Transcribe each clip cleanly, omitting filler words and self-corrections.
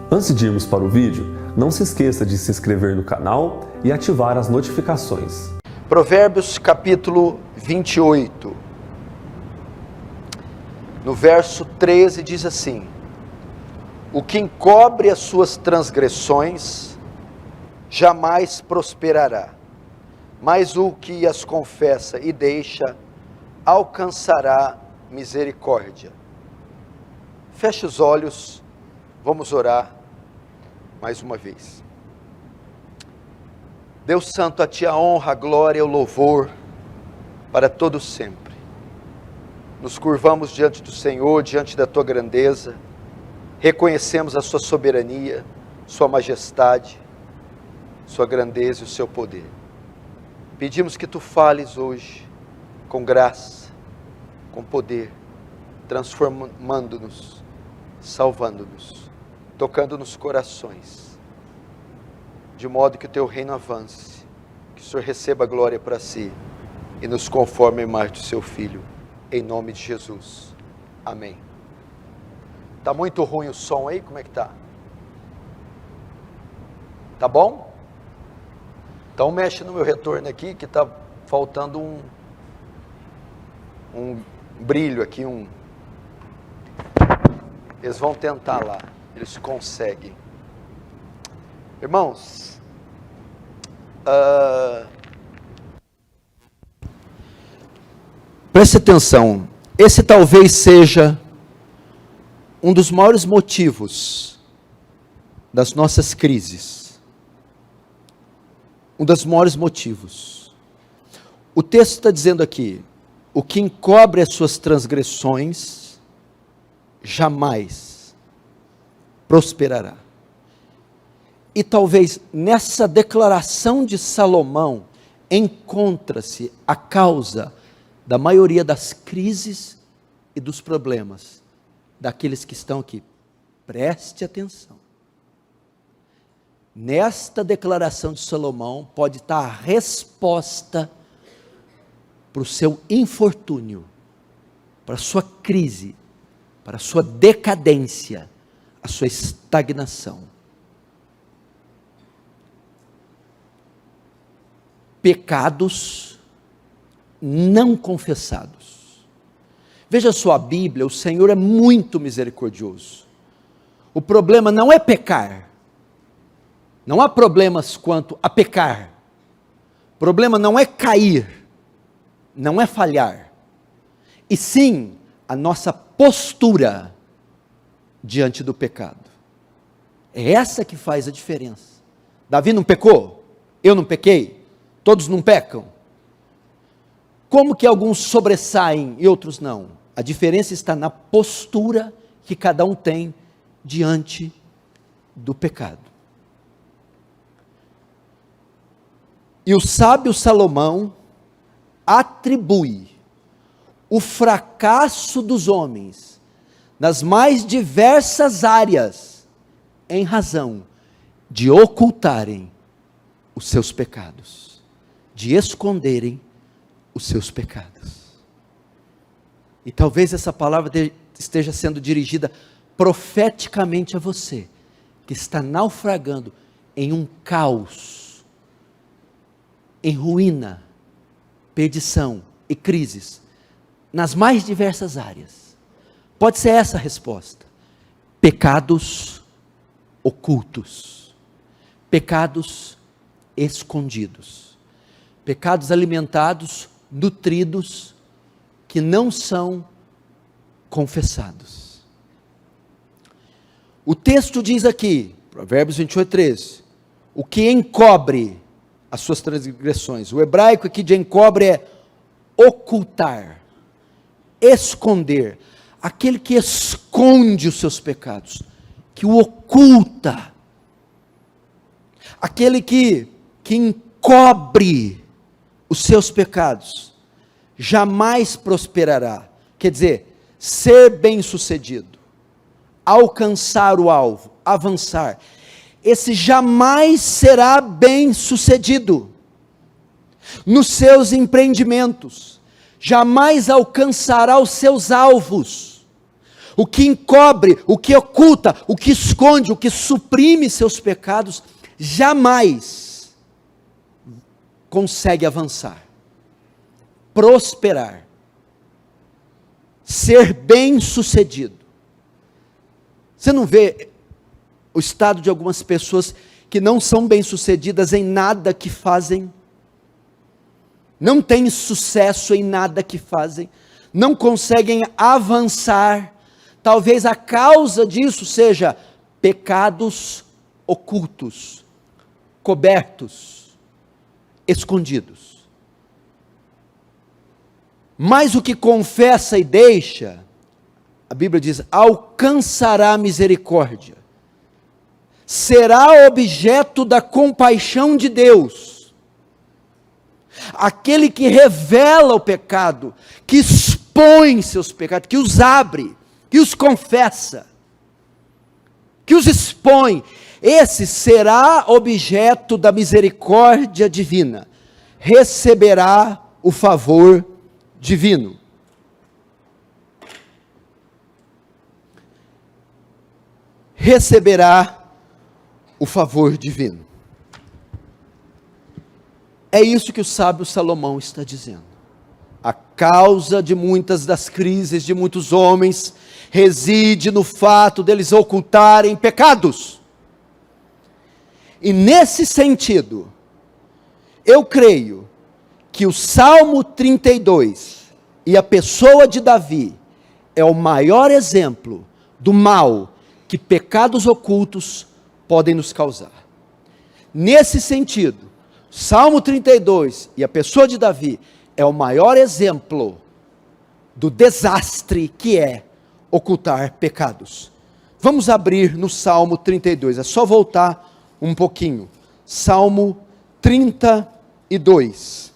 Antes de irmos para o vídeo, não se esqueça de se inscrever no canal e ativar as notificações. Provérbios capítulo 28, no verso 13 diz assim: o que encobre as suas transgressões jamais prosperará, mas o que as confessa e deixa alcançará misericórdia. Feche os olhos, vamos orar mais uma vez. Deus Santo, a Ti a honra, a glória e o louvor para todo sempre. Nos curvamos diante do Senhor, diante da Tua grandeza, reconhecemos a Sua soberania, Sua majestade, Sua grandeza e o Seu poder. Pedimos que Tu fales hoje com graça, com poder, transformando-nos, salvando-nos, tocando nos corações, de modo que o Teu reino avance, que o Senhor receba a glória para si e nos conforme a imagem do Seu Filho, em nome de Jesus, amém. Está muito ruim o som aí? Como é que está? Tá bom? Então mexe no meu retorno aqui, que está faltando um brilho aqui, Eles vão tentar lá, eles conseguem. Irmãos, preste atenção, esse talvez seja um dos maiores motivos das nossas crises. Um dos maiores motivos. O texto está dizendo aqui: o que encobre as suas transgressões jamais prosperará. E talvez nessa declaração de Salomão encontra-se a causa da maioria das crises e dos problemas daqueles que estão aqui. Preste atenção. Nesta declaração de Salomão pode estar a resposta para o seu infortúnio, para a sua crise, para a sua decadência, a sua estagnação. Pecados não confessados. Veja só a Bíblia, o Senhor é muito misericordioso. O problema não é pecar. Não há problemas quanto a pecar. O problema não é cair, não é falhar, e sim a nossa postura diante do pecado. É essa que faz a diferença. Davi não pecou? Eu não pequei? Todos não pecam? Como que alguns sobressaem e outros não? A diferença está na postura que cada um tem diante do pecado. E o sábio Salomão atribui o fracasso dos homens nas mais diversas áreas em razão de ocultarem os seus pecados, de esconderem os seus pecados. E talvez essa palavra esteja sendo dirigida profeticamente a você, que está naufragando em um caos, em ruína, perdição e crises, nas mais diversas áreas. Pode ser essa a resposta: pecados ocultos, pecados escondidos, pecados alimentados, nutridos, que não são confessados. O texto diz aqui, Provérbios 28:13, o que encobre as suas transgressões. O hebraico aqui de encobre é ocultar, esconder, aquele que esconde os seus pecados, que o oculta, aquele que encobre os seus pecados, jamais prosperará. Quer dizer, ser bem-sucedido, alcançar o alvo, avançar, esse jamais será bem-sucedido nos seus empreendimentos, jamais alcançará os seus alvos, o que encobre, o que oculta, o que esconde, o que suprime seus pecados, jamais consegue avançar, prosperar, ser bem-sucedido. Você não vê o estado de algumas pessoas que não são bem-sucedidas em nada que fazem, não têm sucesso em nada que fazem, não conseguem avançar? Talvez a causa disso seja pecados ocultos, cobertos, escondidos. Mas o que confessa e deixa, a Bíblia diz, alcançará misericórdia, será objeto da compaixão de Deus. Aquele que revela o pecado, que expõe seus pecados, que os abre, que os confessa, que os expõe, esse será objeto da misericórdia divina, receberá o favor divino. Receberá o favor divino. É isso que o sábio Salomão está dizendo. A causa de muitas das crises de muitos homens reside no fato deles ocultarem pecados. E nesse sentido, eu creio que o Salmo 32 e a pessoa de Davi é o maior exemplo do mal que pecados ocultos podem nos causar. Nesse sentido, Salmo 32 e a pessoa de Davi é o maior exemplo do desastre que é ocultar pecados. Vamos abrir no Salmo 32, é só voltar um pouquinho. Salmo 32.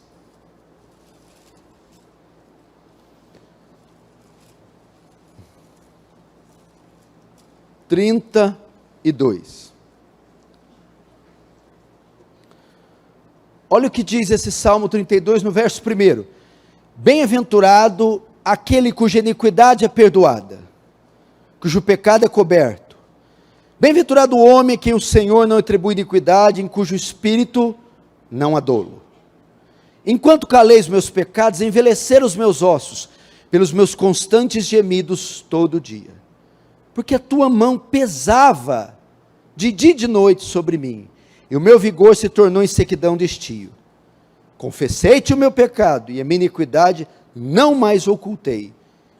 Olha o que diz esse Salmo 32 no verso 1. Bem-aventurado aquele cuja iniquidade é perdoada, cujo pecado é coberto. Bem-aventurado o homem a quem o Senhor não atribui iniquidade, em cujo espírito não há dolo. Enquanto calei os meus pecados, envelheceram os meus ossos, pelos meus constantes gemidos todo dia. Porque a tua mão pesava de dia e de noite sobre mim, e o meu vigor se tornou em sequidão de estio. Confessei-te o meu pecado, e a minha iniquidade não mais ocultei.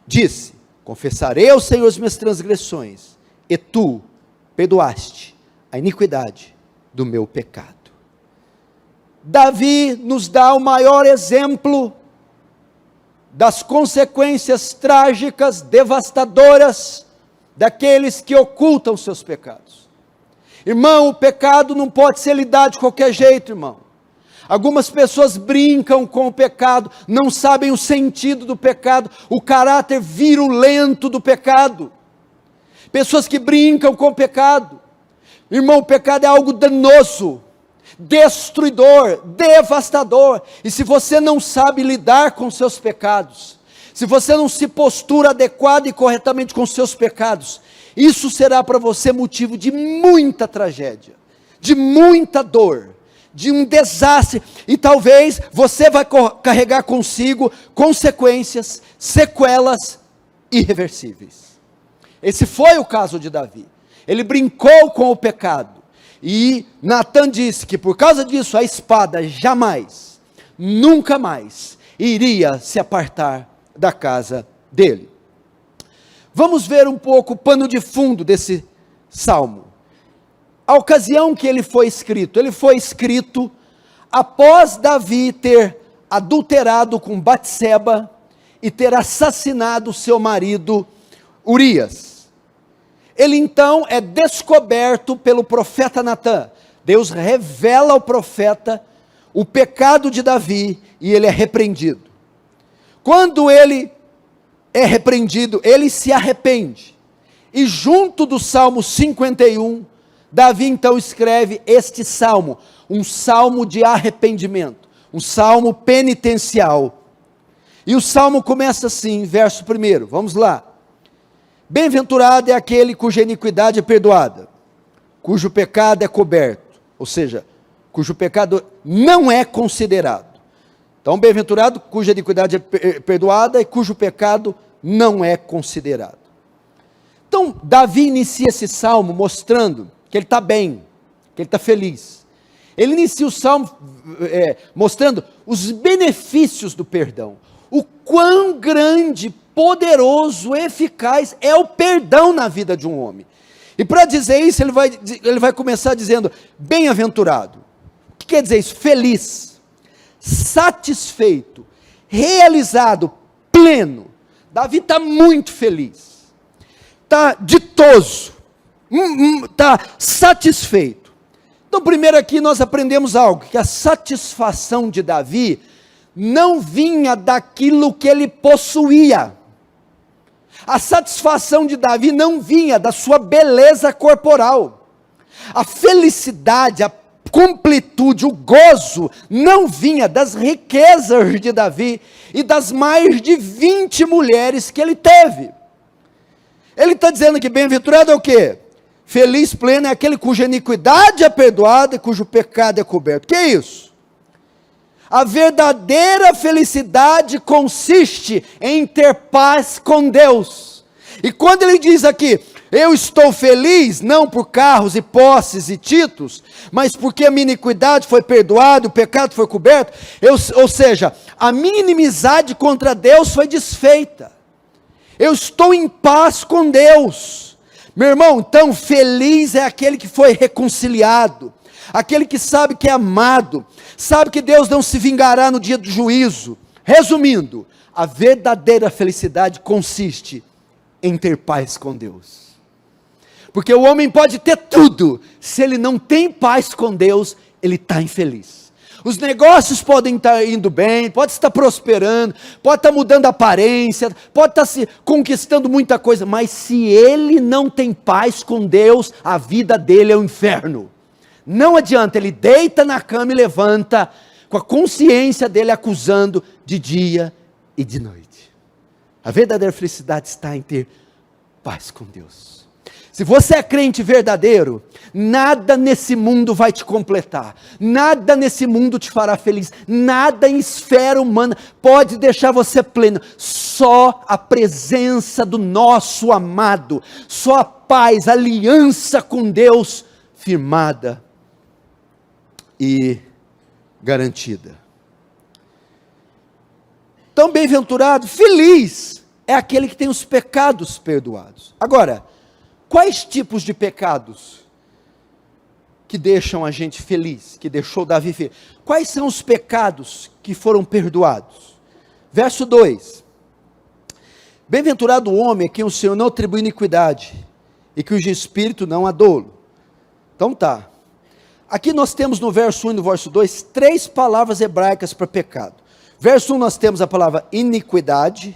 Disse, confessarei ao Senhor as minhas transgressões, e tu perdoaste a iniquidade do meu pecado. Davi nos dá o maior exemplo das consequências trágicas, devastadoras, daqueles que ocultam seus pecados. Irmão, o pecado não pode ser lidado de qualquer jeito, irmão. Algumas pessoas brincam com o pecado, não sabem o sentido do pecado, o caráter virulento do pecado. Pessoas que brincam com o pecado. Irmão, o pecado é algo danoso, destruidor, devastador. E se você não sabe lidar com seus pecados, se você não se postura adequada e corretamente com seus pecados, isso será para você motivo de muita tragédia, de muita dor, de um desastre, e talvez você vai carregar consigo consequências, sequelas irreversíveis. Esse foi o caso de Davi. Ele brincou com o pecado, e Natan disse que por causa disso a espada jamais, nunca mais iria se apartar da casa dele. Vamos ver um pouco o pano de fundo desse salmo. A ocasião que ele foi escrito após Davi ter adulterado com Batseba e ter assassinado seu marido Urias. Ele então é descoberto pelo profeta Natan. Deus revela ao profeta o pecado de Davi e ele é repreendido. Quando ele é repreendido, ele se arrepende. E junto do Salmo 51, Davi então escreve este salmo, um salmo de arrependimento, um salmo penitencial. E o salmo começa assim, verso 1, vamos lá. Bem-aventurado é aquele cuja iniquidade é perdoada, cujo pecado é coberto, ou seja, cujo pecado não é considerado. Então, bem-aventurado cuja iniquidade é perdoada e cujo pecado não é considerado. Então, Davi inicia esse salmo mostrando que ele está bem, que ele está feliz. Ele inicia o salmo mostrando os benefícios do perdão, o quão grande, poderoso, eficaz é o perdão na vida de um homem. E para dizer isso, ele vai começar dizendo, bem-aventurado. O que quer dizer isso? Feliz, satisfeito, realizado, pleno. Davi está muito feliz, está ditoso, está satisfeito. Então, primeiro aqui nós aprendemos algo, que a satisfação de Davi não vinha daquilo que ele possuía. A satisfação de Davi não vinha da sua beleza corporal. A felicidade, a completude, o gozo, não vinha das riquezas de Davi e das mais de 20 mulheres que ele teve. Ele está dizendo que bem-aventurado é o quê? Feliz, pleno é aquele cuja iniquidade é perdoada e cujo pecado é coberto. Que é isso? A verdadeira felicidade consiste em ter paz com Deus. E quando ele diz aqui, eu estou feliz, não por carros e posses e títulos, mas porque a minha iniquidade foi perdoada, o pecado foi coberto, ou seja, a minha inimizade contra Deus foi desfeita. Eu estou em paz com Deus. Meu irmão, então feliz é aquele que foi reconciliado, aquele que sabe que é amado, sabe que Deus não se vingará no dia do juízo. Resumindo, a verdadeira felicidade consiste em ter paz com Deus. Porque o homem pode ter tudo, se ele não tem paz com Deus, ele está infeliz. Os negócios podem estar indo bem, pode estar prosperando, pode estar mudando a aparência, pode estar se conquistando muita coisa, mas se ele não tem paz com Deus, a vida dele é um inferno. Não adianta, ele deita na cama e levanta, com a consciência dele acusando de dia e de noite. A verdadeira felicidade está em ter paz com Deus. Se você é crente verdadeiro, nada nesse mundo vai te completar, nada nesse mundo te fará feliz, nada em esfera humana pode deixar você pleno, só a presença do nosso amado, só a paz, a aliança com Deus firmada e garantida. Então, bem-aventurado, feliz é aquele que tem os pecados perdoados. Agora, quais tipos de pecados que deixam a gente feliz, que deixou Davi feliz? Quais são os pecados que foram perdoados? Verso 2: bem-aventurado o homem a quem o Senhor não atribui iniquidade, e cujo espírito não há dolo. Então tá, aqui nós temos no verso 1 e no verso 2, 3 palavras hebraicas para pecado. Verso 1 nós temos a palavra iniquidade,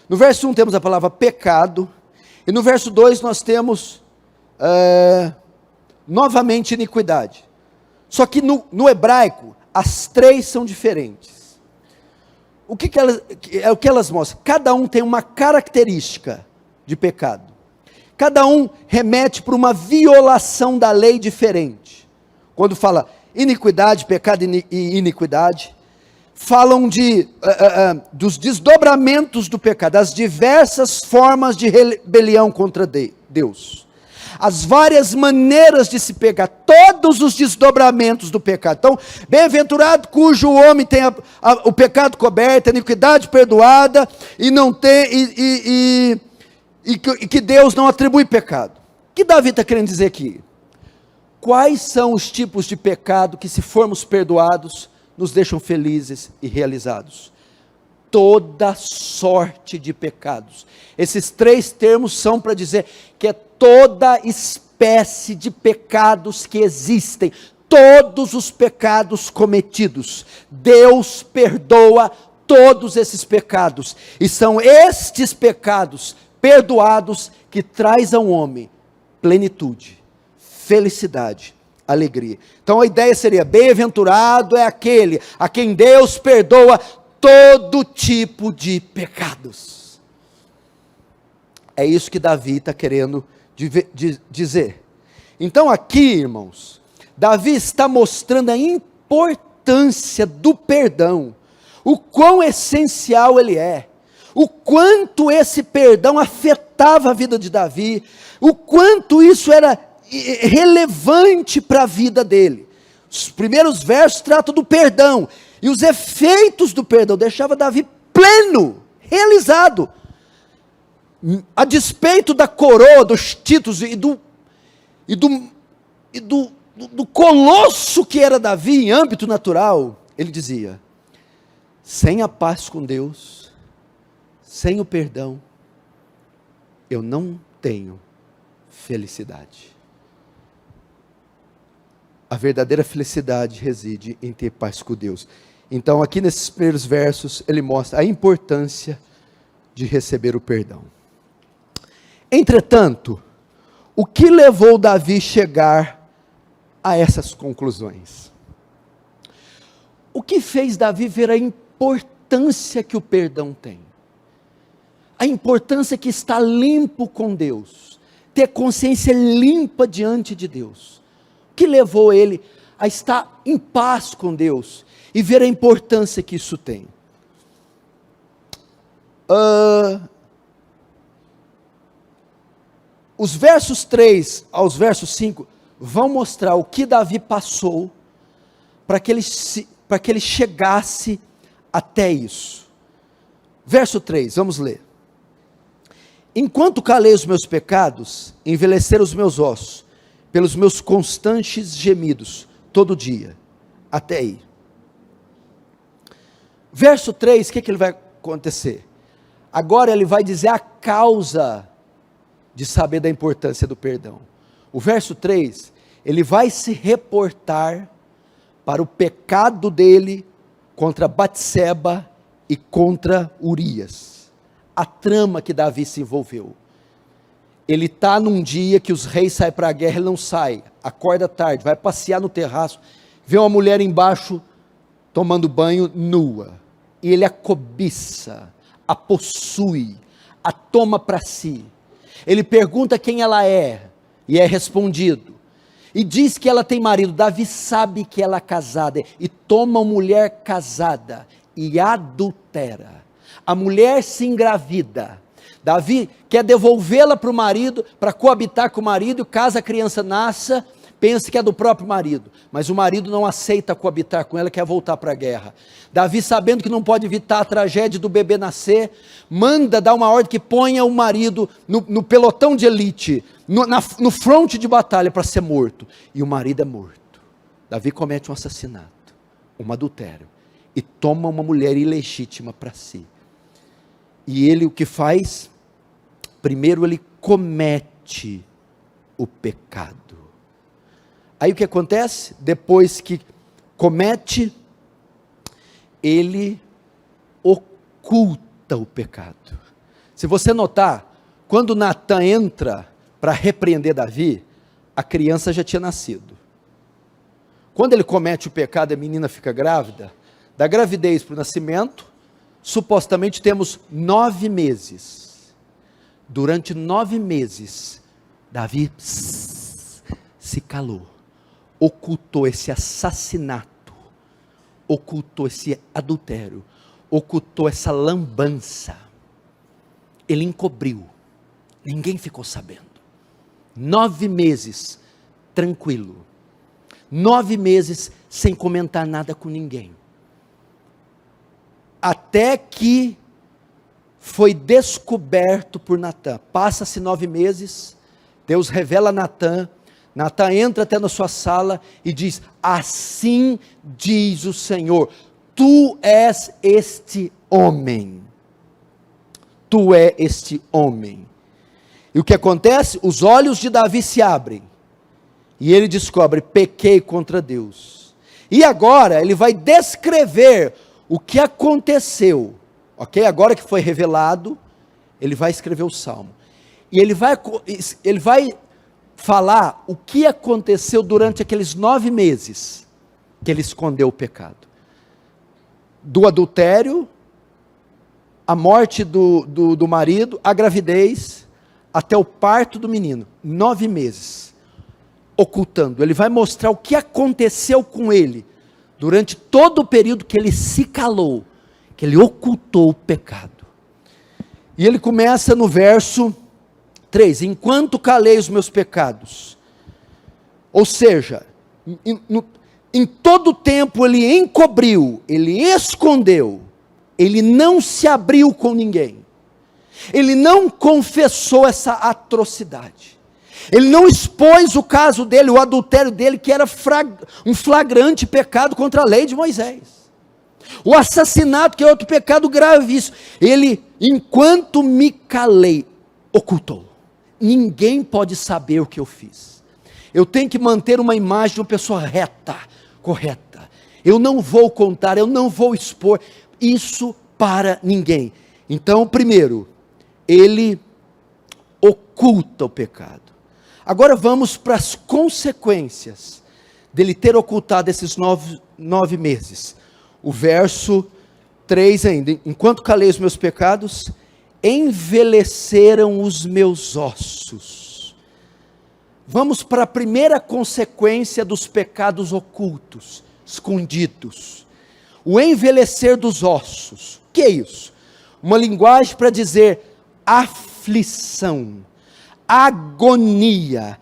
no verso 1 temos a palavra pecado, e no verso 2 nós temos, novamente, iniquidade. Só que no hebraico, as 3 são diferentes. O que elas mostram? Cada um tem uma característica de pecado. Cada um remete para uma violação da lei diferente. Quando fala iniquidade, pecado e iniquidade, falam dos desdobramentos do pecado, as diversas formas de rebelião contra Deus, as várias maneiras de se pecar, todos os desdobramentos do pecado. Então, bem-aventurado cujo homem tem o pecado coberto, a iniquidade perdoada, e não tem, e que Deus não atribui pecado. O que Davi está querendo dizer aqui? Quais são os tipos de pecado que, se formos perdoados, nos deixam felizes e realizados? Toda sorte de pecados. Esses 3 termos são para dizer que é toda espécie de pecados que existem, todos os pecados cometidos. Deus perdoa todos esses pecados, e são estes pecados perdoados que traz ao homem plenitude, felicidade, alegria. Então a ideia seria, bem-aventurado é aquele a quem Deus perdoa todo tipo de pecados. É isso que Davi está querendo dizer. Então aqui, irmãos, Davi está mostrando a importância do perdão, o quão essencial ele é, o quanto esse perdão afetava a vida de Davi, o quanto isso era relevante para a vida dele. Os primeiros versos tratam do perdão, e os efeitos do perdão deixava Davi pleno, realizado, a despeito da coroa, dos títulos e do colosso que era Davi em âmbito natural. Ele dizia: sem a paz com Deus, sem o perdão, eu não tenho felicidade. A verdadeira felicidade reside em ter paz com Deus. Então aqui nesses primeiros versos, ele mostra a importância de receber o perdão. Entretanto, o que levou Davi a chegar a essas conclusões? O que fez Davi ver a importância que o perdão tem? A importância que está limpo com Deus, ter consciência limpa diante de Deus. O que levou ele a estar em paz com Deus e ver a importância que isso tem? Os versos 3 aos versos 5 vão mostrar o que Davi passou para que ele chegasse até isso. Verso 3, vamos ler. Enquanto calei os meus pecados, envelheceram os meus ossos, pelos meus constantes gemidos, todo dia, até aí. Verso 3, o que ele vai acontecer? Agora ele vai dizer a causa de saber da importância do perdão. O verso 3, ele vai se reportar para o pecado dele contra Batseba e contra Urias. A trama que Davi se envolveu. Ele está num dia que os reis saem para a guerra, ele não sai, acorda tarde, vai passear no terraço, vê uma mulher embaixo tomando banho nua, e ele a cobiça, a possui, a toma para si. Ele pergunta quem ela é, e é respondido, e diz que ela tem marido. Davi sabe que ela é casada, e toma uma mulher casada, e adultera. A mulher se engravida, Davi quer devolvê-la para o marido, para coabitar com o marido, e caso a criança nasça, pensa que é do próprio marido, mas o marido não aceita coabitar com ela, quer voltar para a guerra. Davi, sabendo que não pode evitar a tragédia do bebê nascer, manda dar uma ordem que ponha o marido no pelotão de elite, no fronte de batalha para ser morto, e o marido é morto. Davi comete um assassinato, um adultério, e toma uma mulher ilegítima para si. E ele o que faz? Primeiro ele comete o pecado. Aí o que acontece? Depois que comete, ele oculta o pecado. Se você notar, quando Natan entra para repreender Davi, a criança já tinha nascido. Quando ele comete o pecado, a menina fica grávida, da gravidez para o nascimento, supostamente temos 9 meses. Durante 9 meses, Davi se calou, ocultou esse assassinato, ocultou esse adultério, ocultou essa lambança. Ele encobriu, ninguém ficou sabendo. 9 meses tranquilo, 9 meses sem comentar nada com ninguém. Até que foi descoberto por Natan. Passa-se 9 meses, Deus revela a Natan. Natan entra até na sua sala e diz: assim diz o Senhor, tu és este homem. Tu é este homem. E o que acontece? Os olhos de Davi se abrem. E ele descobre: pequei contra Deus. E agora ele vai descrever o que aconteceu, ok? Agora que foi revelado, ele vai escrever o Salmo. E ele vai falar o que aconteceu durante aqueles 9 meses, que ele escondeu o pecado. Do adultério, a morte do marido, a gravidez, até o parto do menino, 9 meses, ocultando. Ele vai mostrar o que aconteceu com ele, durante todo o período que ele se calou, que ele ocultou o pecado. E ele começa no verso 3, enquanto calei os meus pecados, ou seja, em todo o tempo ele encobriu, ele escondeu, ele não se abriu com ninguém, ele não confessou essa atrocidade, ele não expôs o caso dele, o adultério dele, que era um flagrante pecado contra a lei de Moisés, o assassinato, que é outro pecado gravíssimo. Ele, enquanto me calei, ocultou. Ninguém pode saber o que eu fiz. Eu tenho que manter uma imagem de uma pessoa reta, correta. Eu não vou contar, eu não vou expor isso para ninguém. Então, primeiro, ele oculta o pecado. Agora vamos para as consequências dele ter ocultado esses 9 meses. O verso 3 ainda, enquanto calei os meus pecados, envelheceram os meus ossos. Vamos para a primeira consequência dos pecados ocultos, escondidos. O envelhecer dos ossos. O que é isso? Uma linguagem para dizer aflição, agonia,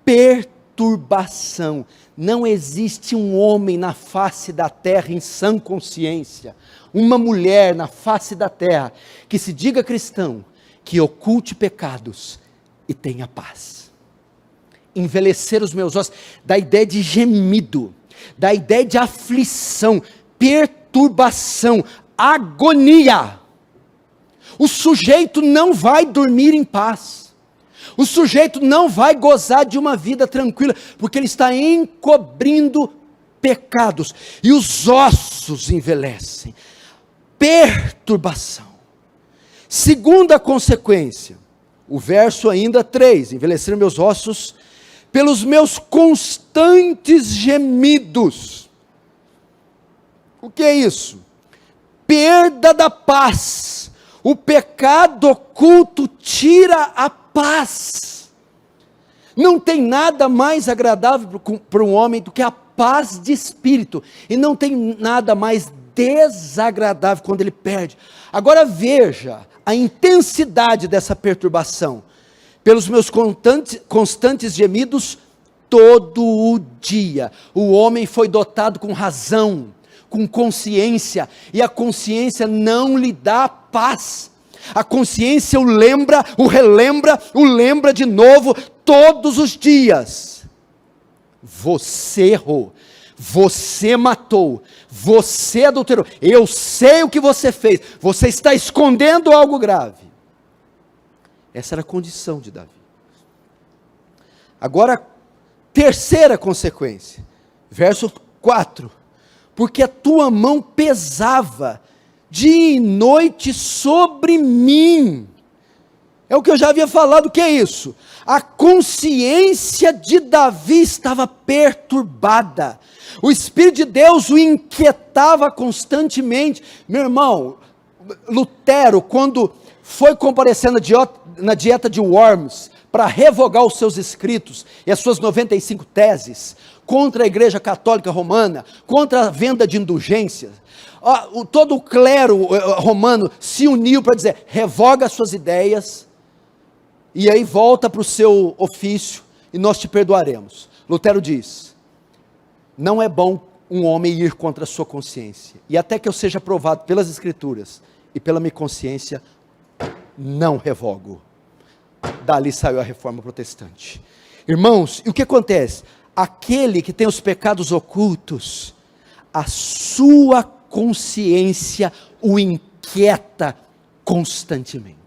perturbação. Não existe um homem na face da terra em sã consciência, uma mulher na face da terra, que se diga cristão, que oculte pecados e tenha paz. Envelhecer os meus ossos, da ideia de gemido, da ideia de aflição, perturbação, agonia. O sujeito não vai dormir em paz. O sujeito não vai gozar de uma vida tranquila, porque ele está encobrindo pecados, e os ossos envelhecem. Perturbação. Segunda consequência, o verso ainda 3, envelheceram meus ossos pelos meus constantes gemidos. O que é isso? Perda da paz. O pecado oculto tira a paz. Não tem nada mais agradável para um homem do que a paz de espírito, e não tem nada mais desagradável quando ele perde. Agora veja a intensidade dessa perturbação. Pelos meus constantes gemidos, todo o dia, o homem foi dotado com razão, com consciência, e a consciência não lhe dá paz. A consciência o lembra, o relembra, o lembra de novo, todos os dias. Você errou, você matou, você adulterou, eu sei o que você fez, você está escondendo algo grave. Essa era a condição de Davi. Agora, terceira consequência, verso 4, porque a tua mão pesava dia e noite sobre mim. É o que eu já havia falado. O que é isso? A consciência de Davi estava perturbada, o Espírito de Deus o inquietava constantemente. Meu irmão, Lutero, quando foi comparecer na dieta de Worms, para revogar os seus escritos e as suas 95 teses, contra a Igreja Católica Romana, contra a venda de indulgências, todo o clero romano se uniu para dizer, revoga as suas ideias, e aí volta para o seu ofício, e nós te perdoaremos. Lutero diz, não é bom um homem ir contra a sua consciência, e até que eu seja provado pelas Escrituras, e pela minha consciência, não revogo. Dali saiu a reforma protestante. Irmãos, e o que acontece? Aquele que tem os pecados ocultos, a sua consciência o inquieta constantemente.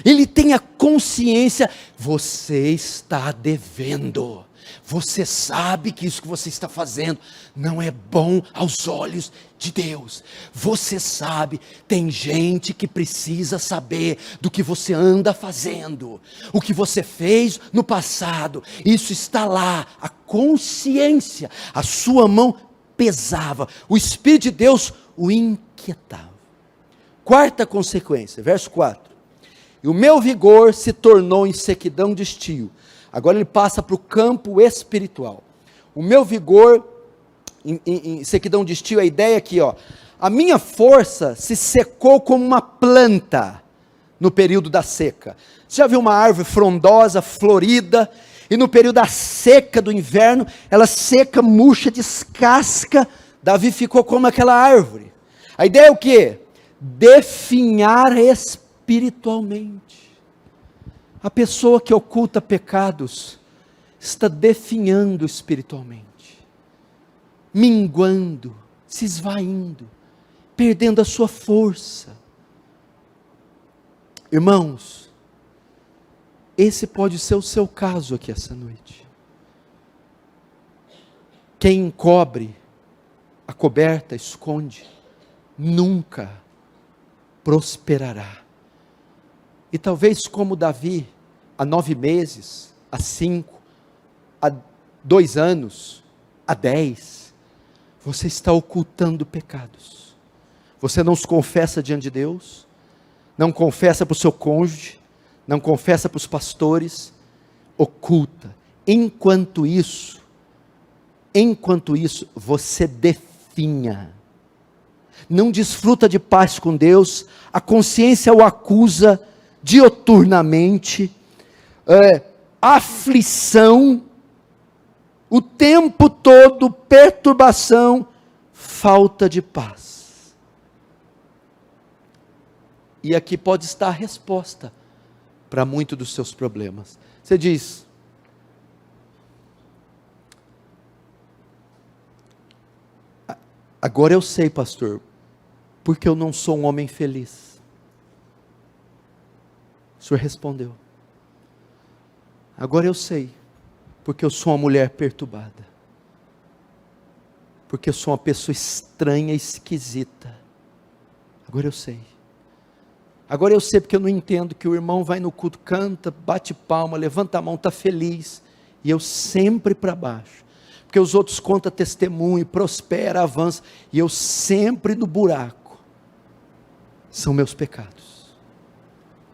Ele tem a consciência, você está devendo, você sabe que isso que você está fazendo não é bom aos olhos de Deus, você sabe, tem gente que precisa saber do que você anda fazendo, o que você fez no passado, isso está lá, a consciência, a sua mão pesava, o Espírito de Deus o inquietava. Quarta consequência, verso 4, e o meu vigor se tornou em sequidão de estio. Agora ele passa para o campo espiritual. O meu vigor em sequidão de estio, a ideia aqui, ó, a minha força se secou como uma planta no período da seca. Você já viu uma árvore frondosa, florida, e no período da seca do inverno, ela seca, murcha, descasca. Davi ficou como aquela árvore. A ideia é o quê? Definhar espiritualmente. A pessoa que oculta pecados está definhando espiritualmente, minguando, se esvaindo, perdendo a sua força. Irmãos, esse pode ser o seu caso aqui essa noite. Quem encobre, acoberta, esconde, nunca prosperará. E talvez como Davi, há 9 meses, há 5, há 2 anos, há 10, você está ocultando pecados. Você não se confessa diante de Deus, não confessa para o seu cônjuge, não confessa para os pastores, oculta. Enquanto isso, você definha, não desfruta de paz com Deus, a consciência o acusa dioturnamente, aflição, o tempo todo, perturbação, falta de paz. E aqui pode estar a resposta para muitos dos seus problemas. Você diz: agora eu sei, pastor, porque eu não sou um homem feliz. O senhor respondeu: agora eu sei, porque eu sou uma mulher perturbada, porque eu sou uma pessoa estranha e esquisita. Agora eu sei. Agora eu sei porque eu não entendo que o irmão vai no culto, canta, bate palma, levanta a mão, está feliz, e eu sempre para baixo, porque os outros contam testemunho, prospera, avança, e eu sempre no buraco. São meus pecados,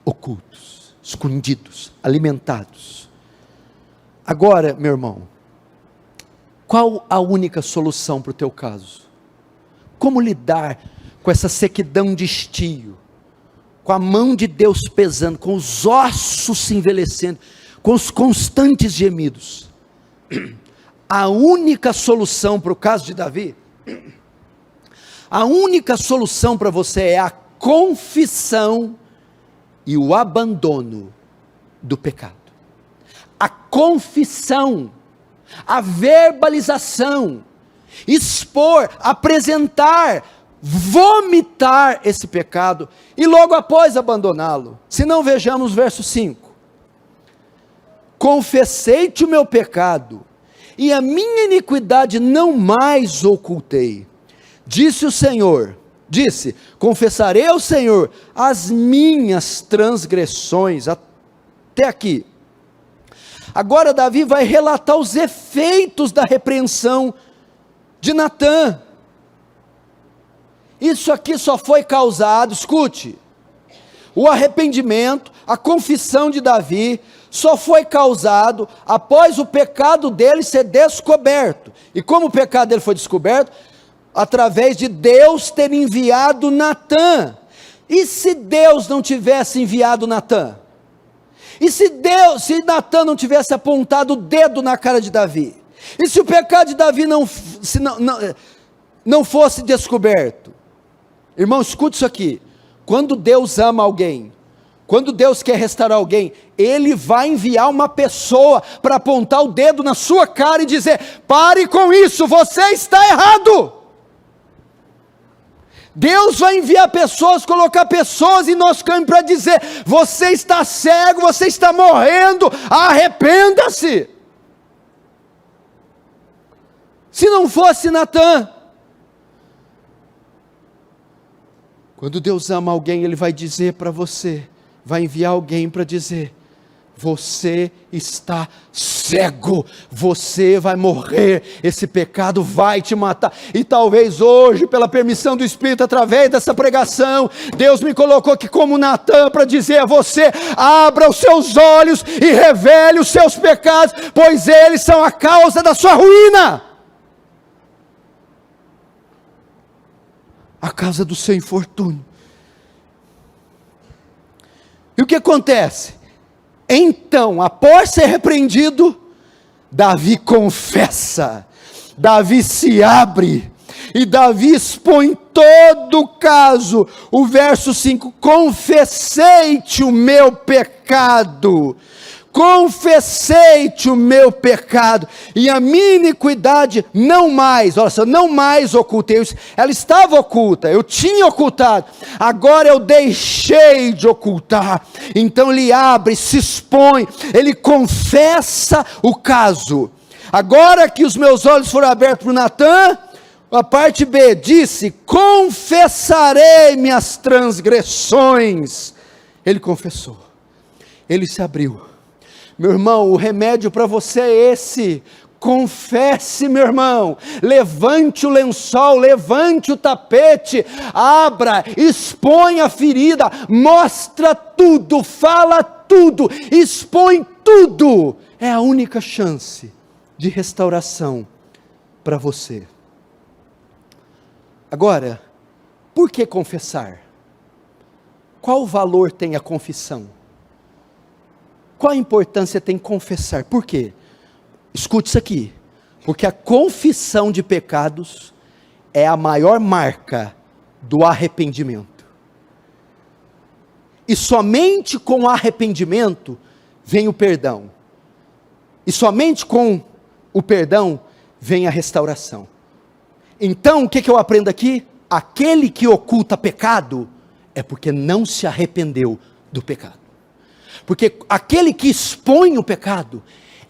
ocultos, escondidos, alimentados. Agora, meu irmão, qual a única solução para o teu caso? Como lidar com essa sequidão de estio? Com a mão de Deus pesando, com os ossos se envelhecendo, com os constantes gemidos. A única solução para o caso de Davi, a única solução para você é a confissão e o abandono do pecado. A confissão, a verbalização, expor, apresentar, vomitar esse pecado e logo após abandoná-lo. Se não, vejamos verso 5. Confessei-te o meu pecado e a minha iniquidade não mais ocultei. Disse o Senhor, confessarei ao Senhor as minhas transgressões. Até aqui. Agora Davi vai relatar os efeitos da repreensão de Natã. Isso aqui só foi causado, escute, o arrependimento, a confissão de Davi, só foi causado após o pecado dele ser descoberto. E como o pecado dele foi descoberto? Através de Deus ter enviado Natã. E se Deus não tivesse enviado Natã? E se Natã não tivesse apontado o dedo na cara de Davi? E se o pecado de Davi não fosse descoberto? Irmão, escute isso aqui. Quando Deus ama alguém, quando Deus quer restaurar alguém, Ele vai enviar uma pessoa para apontar o dedo na sua cara e dizer: pare com isso, você está errado. Deus vai enviar pessoas, colocar pessoas em nosso caminho para dizer: você está cego, você está morrendo, arrependa-se. Se não fosse Natã, quando Deus ama alguém, Ele vai dizer para você, vai enviar alguém para dizer: você está cego, você vai morrer, esse pecado vai te matar. E talvez hoje, pela permissão do Espírito, através dessa pregação, Deus me colocou aqui como Natan para dizer a você: abra os seus olhos e revele os seus pecados, pois eles são a causa da sua ruína, a causa do seu infortúnio. E o que acontece? Então, após ser repreendido, Davi confessa, Davi se abre, e Davi expõe todo o caso. O verso 5: confessei-te o meu pecado, confessei-te o meu pecado, e a minha iniquidade não mais, olha só, não mais ocultei. Ela estava oculta, eu tinha ocultado, agora eu deixei de ocultar. Então ele abre, se expõe, ele confessa o caso. Agora que os meus olhos foram abertos para Natan, a parte B, disse: confessarei minhas transgressões. Ele confessou, ele se abriu. Meu irmão, o remédio para você é esse: confesse, meu irmão, levante o lençol, levante o tapete, abra, expõe a ferida, mostra tudo, fala tudo, expõe tudo. É a única chance de restauração para você. Agora, por que confessar? Qual valor tem a confissão? Qual a importância tem confessar? Por quê? Escute isso aqui. Porque a confissão de pecados é a maior marca do arrependimento. E somente com o arrependimento vem o perdão. E somente com o perdão vem a restauração. Então, o que eu aprendo aqui? Aquele que oculta pecado é porque não se arrependeu do pecado. Porque aquele que expõe o pecado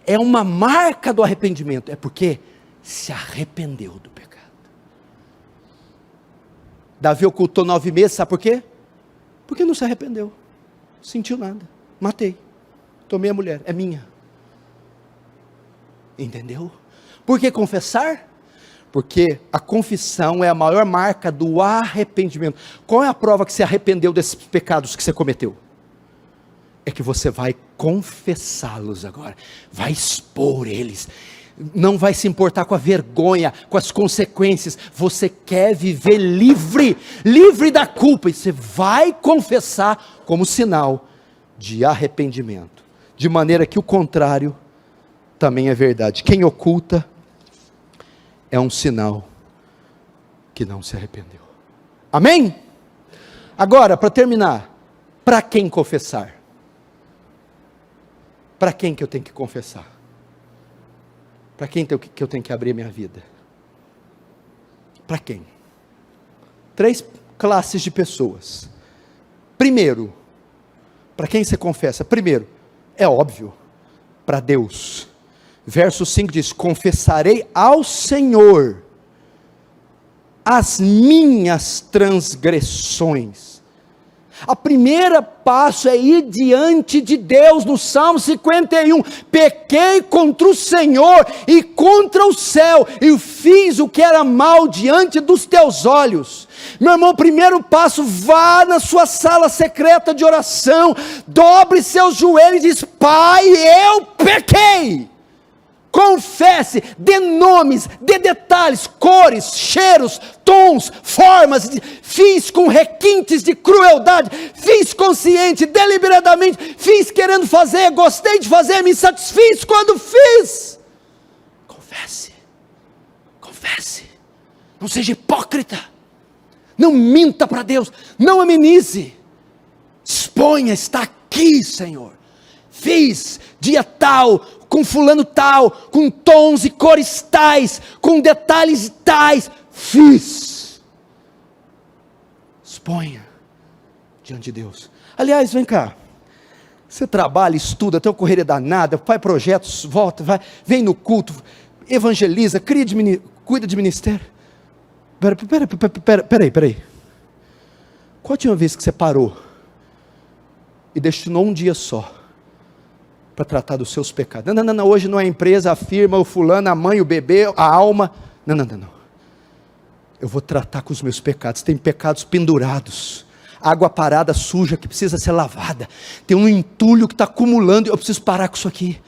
é uma marca do arrependimento, é porque se arrependeu do pecado. Davi ocultou 9 meses, sabe por quê? Porque não se arrependeu, sentiu nada, matei, tomei a mulher, é minha. Entendeu? Por que confessar? Porque a confissão é a maior marca do arrependimento. Qual é a prova que você arrependeu desses pecados que você cometeu? É que você vai confessá-los agora, vai expor eles, não vai se importar com a vergonha, com as consequências. Você quer viver livre, livre da culpa, e você vai confessar como sinal de arrependimento, de maneira que o contrário também é verdade. Quem oculta é um sinal que não se arrependeu. Amém? Agora, para terminar, para quem confessar? Para quem que eu tenho que confessar? Para quem que eu tenho que abrir minha vida? Para quem? 3 classes de pessoas. Primeiro, para quem você confessa? Primeiro, é óbvio, para Deus. Verso 5 diz: confessarei ao Senhor as minhas transgressões. A primeira passo é ir diante de Deus. No Salmo 51, pequei contra o Senhor e contra o céu, e fiz o que era mal diante dos teus olhos. Meu irmão, primeiro passo: vá na sua sala secreta de oração, dobre seus joelhos e diz: Pai, eu pequei. Confesse, dê nomes, dê detalhes, cores, cheiros, tons, formas. Fiz com requintes de crueldade, fiz consciente, deliberadamente, fiz querendo fazer, gostei de fazer, me satisfiz quando fiz. Confesse, confesse, não seja hipócrita, não minta para Deus, não amenize, exponha: está aqui, Senhor, fiz dia tal, com fulano tal, com tons e cores tais, com detalhes tais, fiz. Exponha diante de Deus. Aliás, vem cá, você trabalha, estuda, tem uma correria danada, faz projetos, volta, vai, vem no culto, evangeliza, cuida de ministério. Peraí. Qual a última vez que você parou e destinou um dia só para tratar dos seus pecados. Não, hoje não é a empresa, a firma, o fulano, a mãe, o bebê, a alma. Não. Eu vou tratar com os meus pecados. Tem pecados pendurados, água parada, suja, que precisa ser lavada. Tem um entulho que está acumulando, eu preciso parar com isso aqui.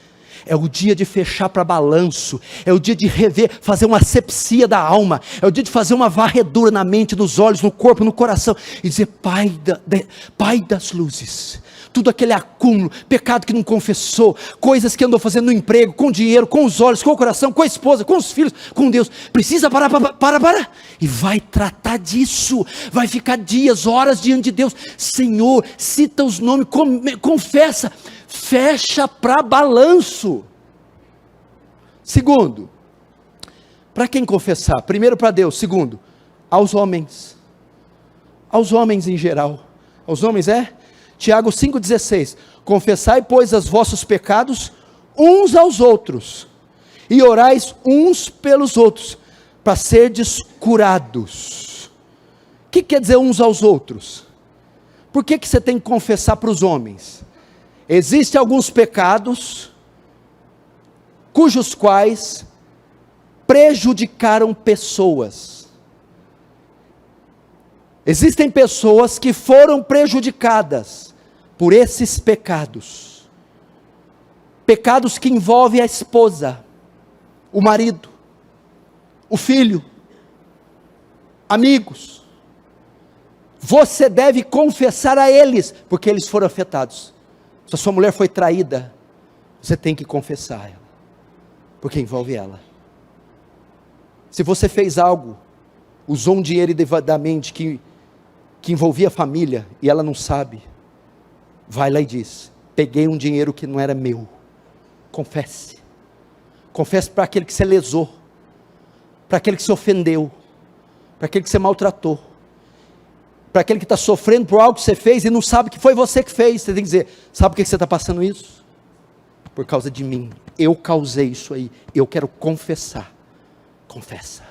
É o dia de fechar para balanço, é o dia de rever, fazer uma asepsia da alma, é o dia de fazer uma varredura na mente, nos olhos, no corpo, no coração, e dizer, Pai das luzes, tudo aquele acúmulo, pecado que não confessou, coisas que andou fazendo no emprego, com dinheiro, com os olhos, com o coração, com a esposa, com os filhos, com Deus, precisa parar, e vai tratar disso, vai ficar dias, horas diante de Deus. Senhor, cita os nomes, confessa, fecha para balanço. Segundo, para quem confessar? Primeiro para Deus. Segundo, aos homens em geral. Aos homens Tiago 5,16, confessai pois os vossos pecados uns aos outros, e orais uns pelos outros, para serdes curados. O que quer dizer uns aos outros? Por que você tem que confessar para os homens? Existem alguns pecados, cujos quais prejudicaram pessoas. Existem pessoas que foram prejudicadas por esses pecados. Pecados que envolvem a esposa, o marido, o filho, amigos. Você deve confessar a eles, porque eles foram afetados. Se a sua mulher foi traída, você tem que confessar ela, porque envolve ela. Se você fez algo, usou um dinheiro indevadamente que envolvia a família, e ela não sabe, vai lá e diz, peguei um dinheiro que não era meu. Confesse para aquele que você lesou, para aquele que se ofendeu, para aquele que você maltratou, para aquele que está sofrendo por algo que você fez, e não sabe que foi você que fez. Você tem que dizer, sabe por que você está passando isso? Por causa de mim, eu causei isso aí, eu quero confessar. Confessa,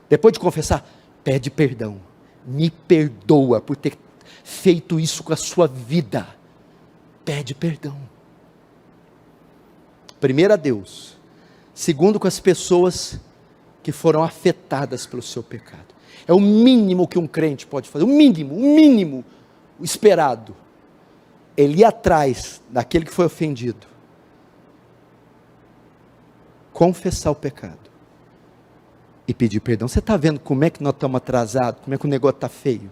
depois de confessar, pede perdão, me perdoa por ter feito isso com a sua vida, pede perdão, primeiro a Deus, segundo com as pessoas que foram afetadas pelo seu pecado. É o mínimo que um crente pode fazer, o mínimo esperado, ele ir atrás daquele que foi ofendido, confessar o pecado e pedir perdão. Você está vendo como é que nós estamos atrasados, como é que o negócio está feio?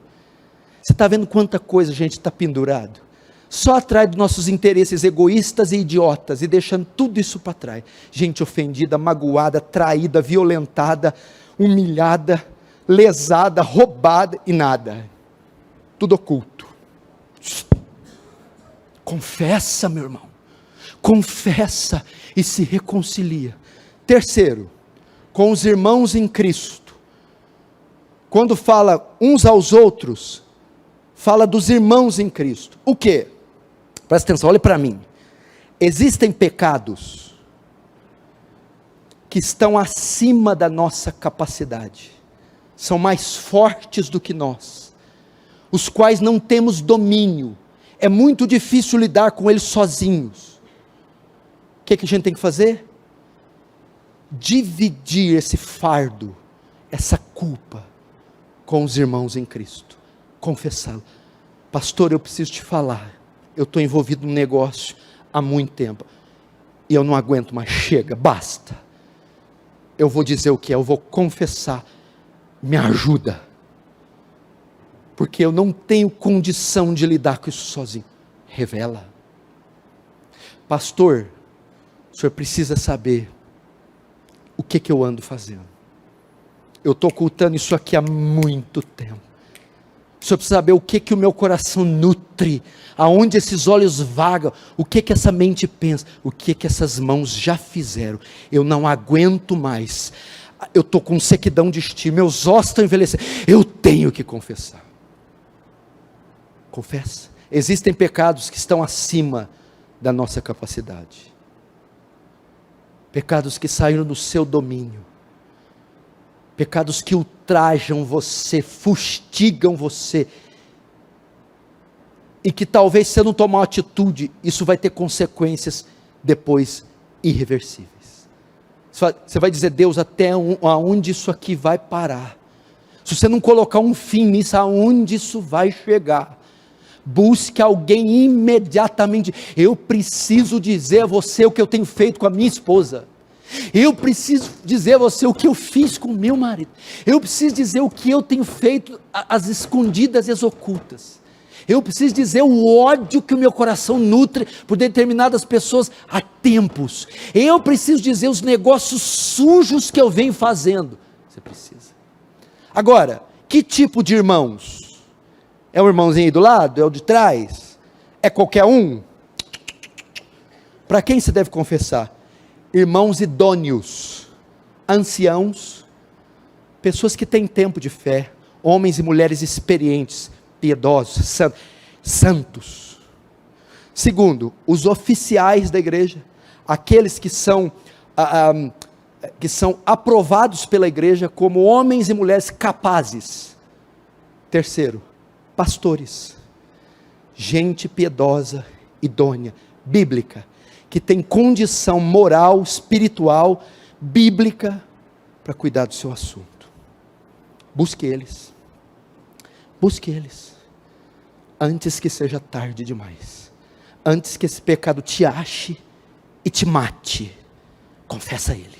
Você está vendo quanta coisa a gente está pendurado? Só atrás dos nossos interesses egoístas e idiotas, e deixando tudo isso para trás. Gente ofendida, magoada, traída, violentada, humilhada, lesada, roubada e nada. Tudo oculto. Confessa, meu irmão. Confessa e se reconcilia. Terceiro, com os irmãos em Cristo. Quando fala uns aos outros, fala dos irmãos em Cristo. O quê? Presta atenção, olhe para mim. Existem pecados que estão acima da nossa capacidade, são mais fortes do que nós, os quais não temos domínio, é muito difícil lidar com eles sozinhos. O que a gente tem que fazer? Dividir esse fardo, essa culpa, com os irmãos em Cristo, confessá-lo. Pastor, eu preciso te falar, eu estou envolvido num negócio há muito tempo, e eu não aguento mais, chega, basta. Eu vou dizer o que é, eu vou confessar, me ajuda, porque eu não tenho condição de lidar com isso sozinho. Revela. Pastor, o senhor precisa saber o que eu ando fazendo. Eu estou ocultando isso aqui há muito tempo. O senhor precisa saber o que o meu coração nutre, aonde esses olhos vagam, o que essa mente pensa, o que essas mãos já fizeram. Eu não aguento mais. Eu estou com sequidão de estilo, meus ossos estão envelhecendo. Eu tenho que confessar. Confessa. Existem pecados que estão acima da nossa capacidade. Pecados que saíram do seu domínio. Pecados que ultrajam você, fustigam você. E que talvez se eu não tomar uma atitude, isso vai ter consequências depois irreversíveis. Você vai dizer: Deus, até aonde isso aqui vai parar? Se você não colocar um fim nisso, aonde isso vai chegar? Busque alguém imediatamente. Eu preciso dizer a você o que eu tenho feito com a minha esposa. Eu preciso dizer a você o que eu fiz com o meu marido. Eu preciso dizer o que eu tenho feito às escondidas e às ocultas. Eu preciso dizer o ódio que o meu coração nutre por determinadas pessoas há tempos. Eu preciso dizer os negócios sujos que eu venho fazendo. Você precisa. Agora, que tipo de irmãos? É o irmãozinho aí do lado? É o de trás? É qualquer um? Para quem você deve confessar? Irmãos idôneos, anciãos, pessoas que têm tempo de fé, homens e mulheres experientes, piedosos, santos. Segundo, os oficiais da igreja, aqueles que são aprovados pela igreja como homens e mulheres capazes. Terceiro, pastores, gente piedosa, idônea, bíblica, que tem condição moral, espiritual, bíblica, para cuidar do seu assunto. Busque eles. Busque eles, antes que seja tarde demais, antes que esse pecado te ache e te mate. Confessa ele.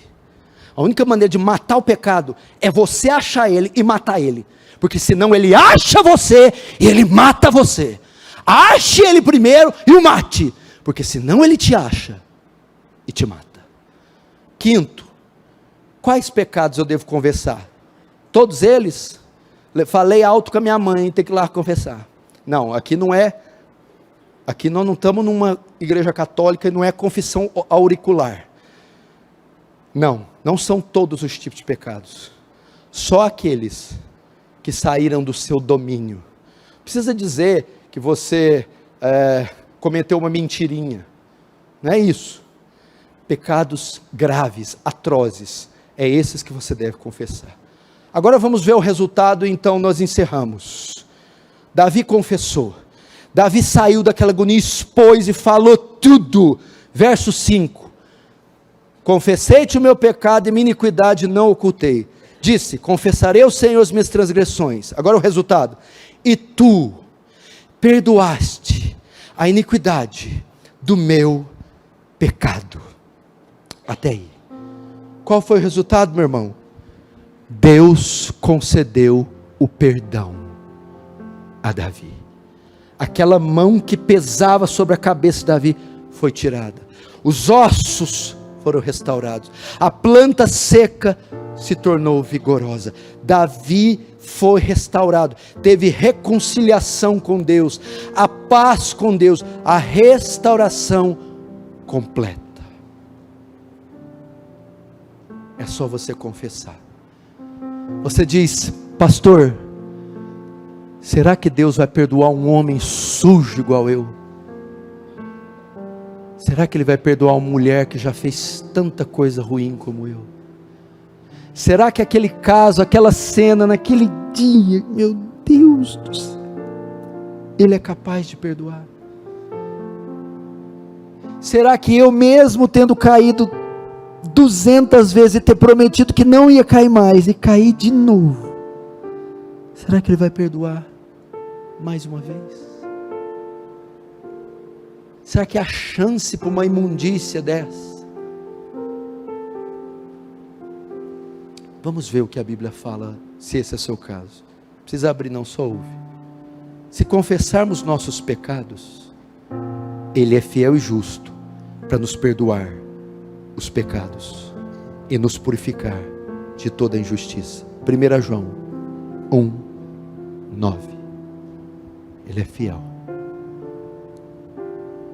A única maneira de matar o pecado é você achar ele e matar ele, porque senão ele acha você e ele mata você. Ache ele primeiro e o mate, porque senão ele te acha e te mata. Quinto, quais pecados eu devo confessar? Todos eles? Falei alto com a minha mãe, tem que ir lá confessar. Não, aqui não é, aqui nós não estamos numa igreja católica e não é confissão auricular. Não são todos os tipos de pecados. Só aqueles que saíram do seu domínio. Precisa dizer que você cometeu uma mentirinha. Não é isso. Pecados graves, atrozes, é esses que você deve confessar. Agora vamos ver o resultado, então nós encerramos. Davi confessou. Davi saiu daquela agonia, expôs e falou tudo. Verso 5. Confessei-te o meu pecado e minha iniquidade não ocultei. Disse: confessarei ao Senhor as minhas transgressões. Agora o resultado. E tu perdoaste a iniquidade do meu pecado. Até aí. Qual foi o resultado, meu irmão? Deus concedeu o perdão a Davi. Aquela mão que pesava sobre a cabeça de Davi foi tirada. Os ossos foram restaurados. A planta seca se tornou vigorosa. Davi foi restaurado. Teve reconciliação com Deus. A paz com Deus. A restauração completa. É só você confessar. Você diz: pastor, será que Deus vai perdoar um homem sujo igual eu? Será que Ele vai perdoar uma mulher que já fez tanta coisa ruim como eu? Será que aquele caso, aquela cena, naquele dia, meu Deus do céu, Ele é capaz de perdoar? Será que eu mesmo tendo caído 200 vezes e ter prometido que não ia cair mais e cair de novo, será que Ele vai perdoar mais uma vez? Será que há chance para uma imundícia dessa? Vamos ver o que a Bíblia fala, se esse é o seu caso. Não precisa abrir não, só ouve. Se confessarmos nossos pecados, Ele é fiel e justo para nos perdoar os pecados e nos purificar de toda injustiça. 1 João 1:9. Ele é fiel.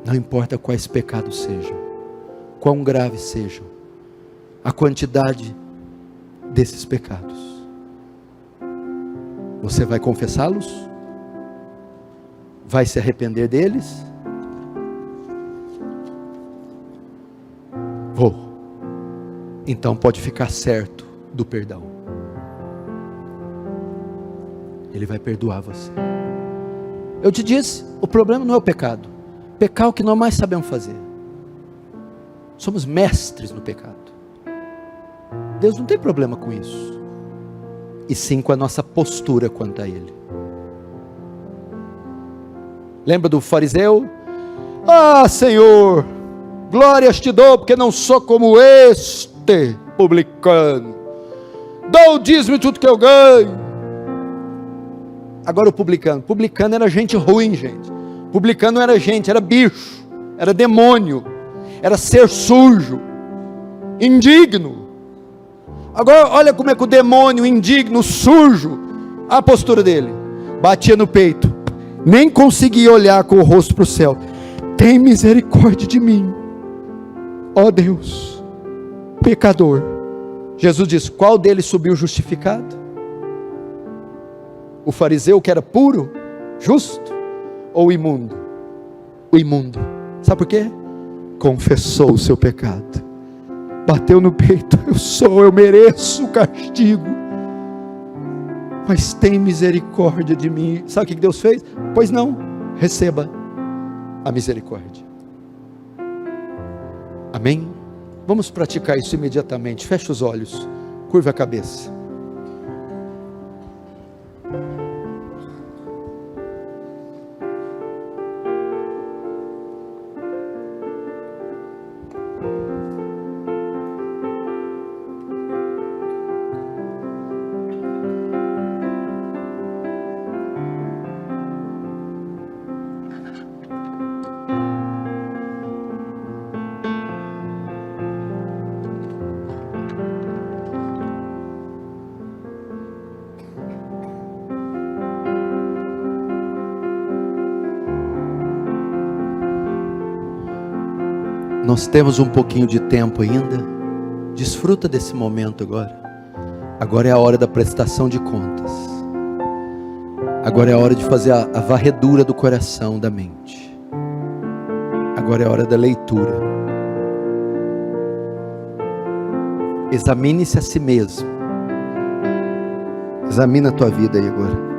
Não importa quais pecados sejam, quão graves sejam, a quantidade desses pecados, você vai confessá-los? Vai se arrepender deles? Vou. Então pode ficar certo do perdão. Ele vai perdoar você. Eu te disse, o problema não é o pecado. Pecar é o que nós mais sabemos fazer. somos mestres no pecado. Deus não tem problema com isso, e sim com a nossa postura quanto a Ele. Lembra do fariseu? Ah, Senhor, glórias te dou, porque não sou como este publicano, dou o dízimo de tudo que eu ganho. Agora o publicano era gente ruim, gente. Publicano era gente, era bicho, era demônio, era ser sujo, indigno. Agora olha como é que o demônio, indigno, sujo, a postura dele, batia no peito, nem conseguia olhar com o rosto para o céu. Tem misericórdia de mim, ó Deus, pecador. Jesus diz: qual deles subiu justificado? O fariseu que era puro, justo, ou o imundo? O imundo. Sabe por quê? Confessou o seu pecado, bateu no peito: eu mereço o castigo, mas tem misericórdia de mim. Sabe o que Deus fez? Pois não, receba a misericórdia. Amém? Vamos praticar isso imediatamente. Feche os olhos, curva a cabeça. Nós temos um pouquinho de tempo ainda. Desfruta desse momento agora. Agora é a hora da prestação de contas. Agora é a hora de fazer a varredura do coração, da mente. Agora é a hora da leitura. Examine-se a si mesmo. Examina a tua vida aí agora.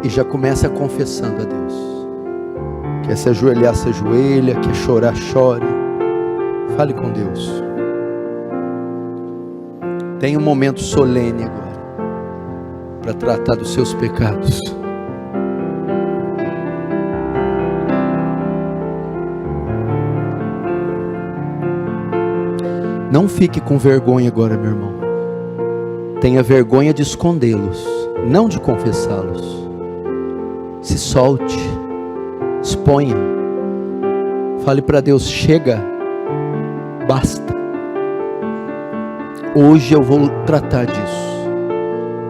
E já começa confessando a Deus. Quer se ajoelhar, se ajoelha. Quer chorar, chore. Fale com Deus. Tem um momento solene agora para tratar dos seus pecados. Não fique com vergonha agora, meu irmão. Tenha vergonha de escondê-los, não de confessá-los. Se solte, exponha, fale para Deus: chega, basta. Hoje eu vou tratar disso,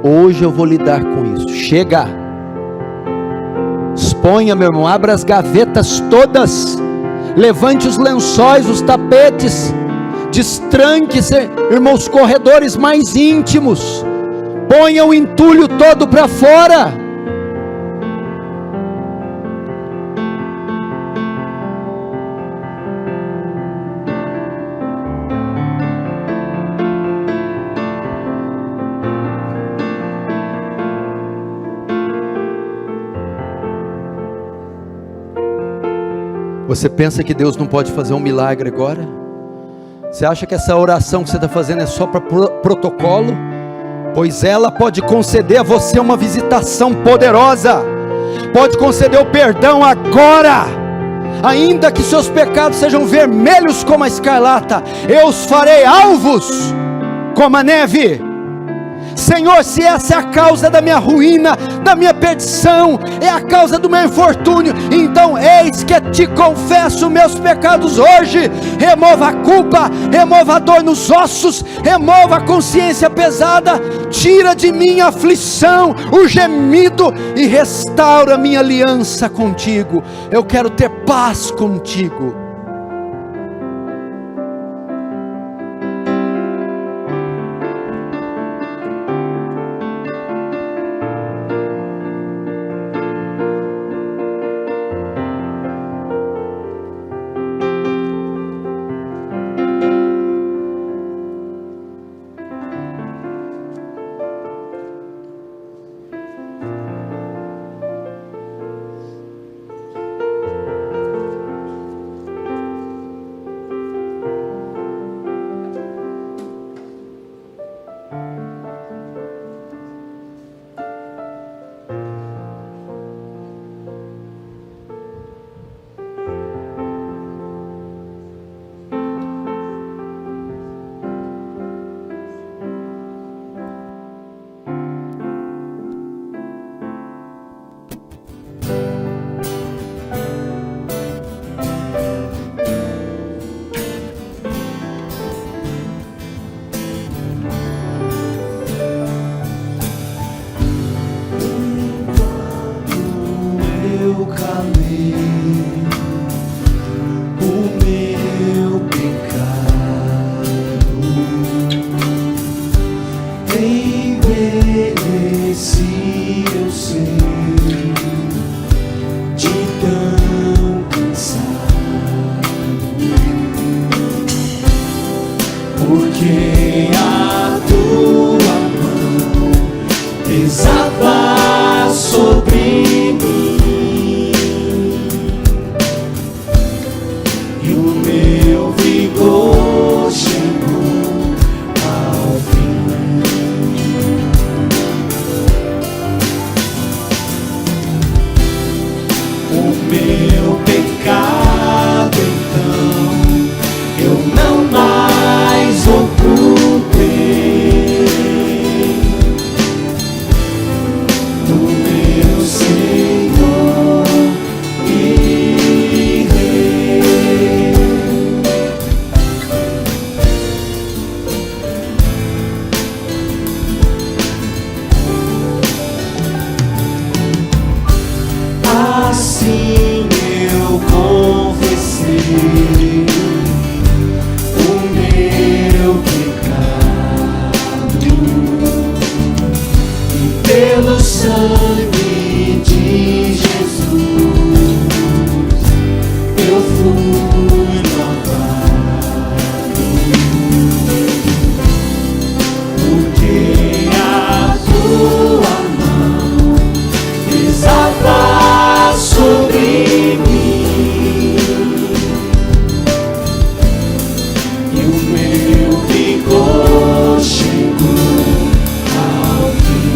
hoje eu vou lidar com isso. Chega, exponha, meu irmão, abra as gavetas todas, levante os lençóis, os tapetes, destranque, irmãos, os corredores mais íntimos, ponha o entulho todo para fora. Você pensa que Deus não pode fazer um milagre agora? Você acha que essa oração que você está fazendo é só para protocolo? Pois ela pode conceder a você uma visitação poderosa, pode conceder o perdão agora. Ainda que seus pecados sejam vermelhos como a escarlata, eu os farei alvos como a neve. Senhor, se essa é a causa da minha ruína, da minha perdição, é a causa do meu infortúnio, então eis que te confesso meus pecados hoje. Remova a culpa, remova a dor nos ossos, remova a consciência pesada, tira de mim a aflição, o gemido, e restaura minha aliança contigo. Eu quero ter paz contigo. porque a tua mão pesava sobre mim e o meu vigor chegou ao fim. O meu pecado então eu não mais ocultei no meu Senhor e Rei. Assim eu confessei o meu pecado e pelo sangue de Jesus eu fui lavado, porque a tua mão pesava sobre mim e o meu vigor chegou ao fim.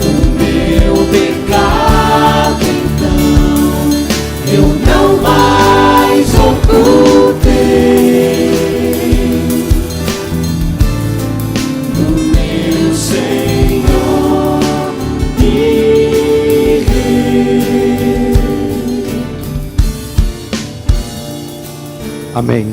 O meu pecado então eu não mais ocultei no meu Senhor e Rei. Amém.